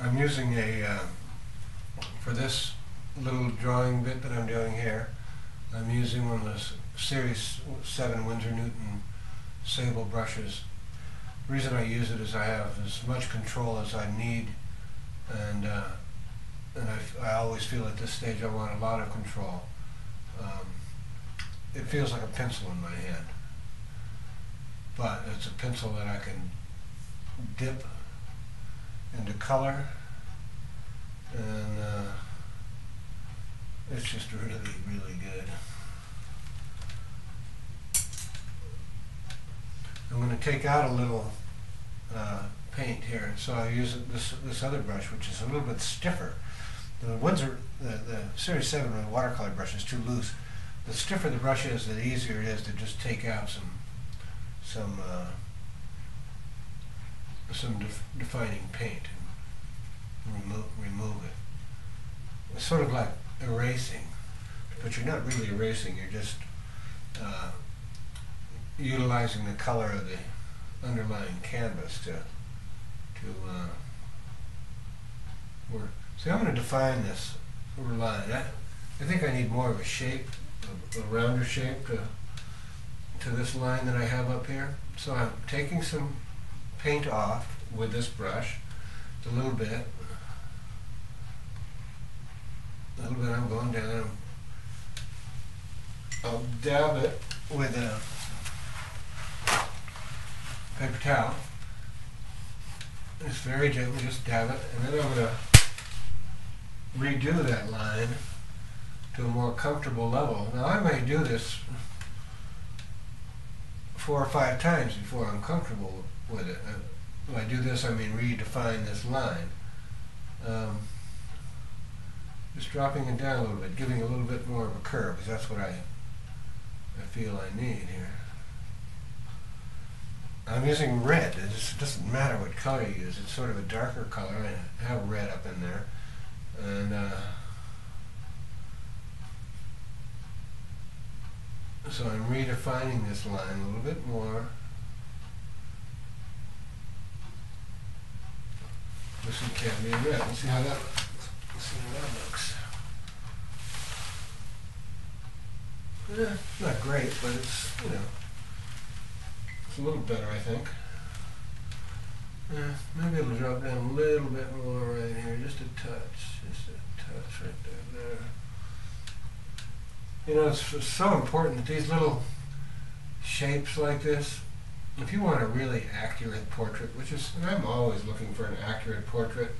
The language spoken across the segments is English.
I'm using for this little drawing bit that I'm doing here, I'm using one of the Series 7 Winsor Newton sable brushes. The reason I use it is I have as much control as I need, and I always feel at this stage I want a lot of control. It feels like a pencil in my hand, but it's a pencil that I can dip into color, and it's just really, really good. I'm going to take out a little paint here, so I use this other brush, which is a little bit stiffer. The Series 7 watercolor brush is too loose. The stiffer the brush is, the easier it is to just take out some defining paint and remove it. It's sort of like erasing, but you're not really erasing. You're just utilizing the color of the underlying canvas to work. See, I'm going to define this line. I think I need more of a shape, a rounder shape to this line that I have up here. So I'm taking some paint off with this brush, a little bit. I'm going down. I'll dab it with a paper towel. Just very gently, just dab it, and then I'm going to redo that line to a more comfortable level. Now I may do this 4 or 5 times before I'm comfortable with it. When I do this, I mean redefine this line. Just dropping it down a little bit, giving a little bit more of a curve, because that's what I feel I need here. I'm using red. It just doesn't matter what color you use. It's sort of a darker color. I have red up in there. And so I'm redefining this line a little bit more. This one can't be red. Let's see how that looks. Not great, but it's, you know, it's a little better, I think. Maybe it'll drop down a little bit more right here, just a touch right there. You know, it's so important that these little shapes like this, if you want a really accurate portrait, which is, and I'm always looking for an accurate portrait,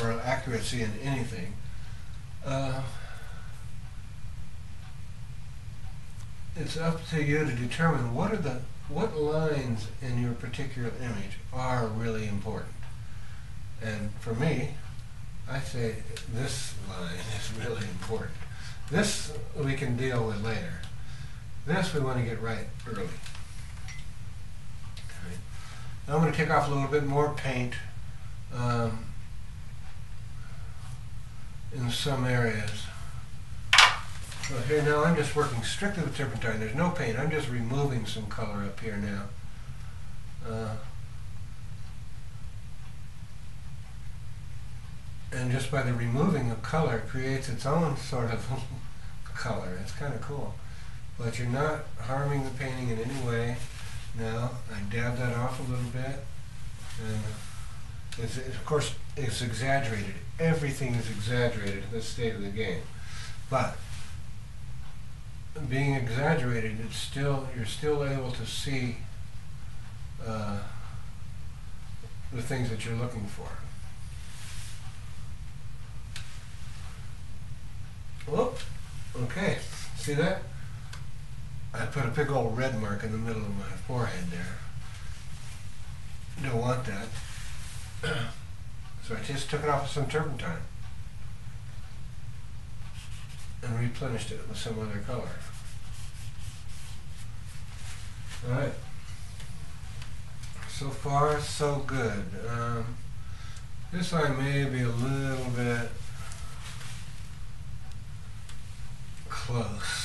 or accuracy in anything, it's up to you to determine what lines in your particular image are really important. And for me, I say this line is really important. This we can deal with later. This we want to get right early. Okay. Now I'm going to take off a little bit more paint in some areas. So here now I'm just working strictly with turpentine. There's no paint. I'm just removing some color up here now. And just by the removing of color, it creates its own sort of color. It's kind of cool. But you're not harming the painting in any way. Now, I dab that off a little bit. And of course, it's exaggerated. Everything is exaggerated at this state of the game. But being exaggerated, you're still able to see the things that you're looking for. Whoop. Okay, see that? I put a big old red mark in the middle of my forehead there. Don't want that. So I just took it off with some turpentine and replenished it with some other color. Alright. So far, so good. This line may be a little bit close.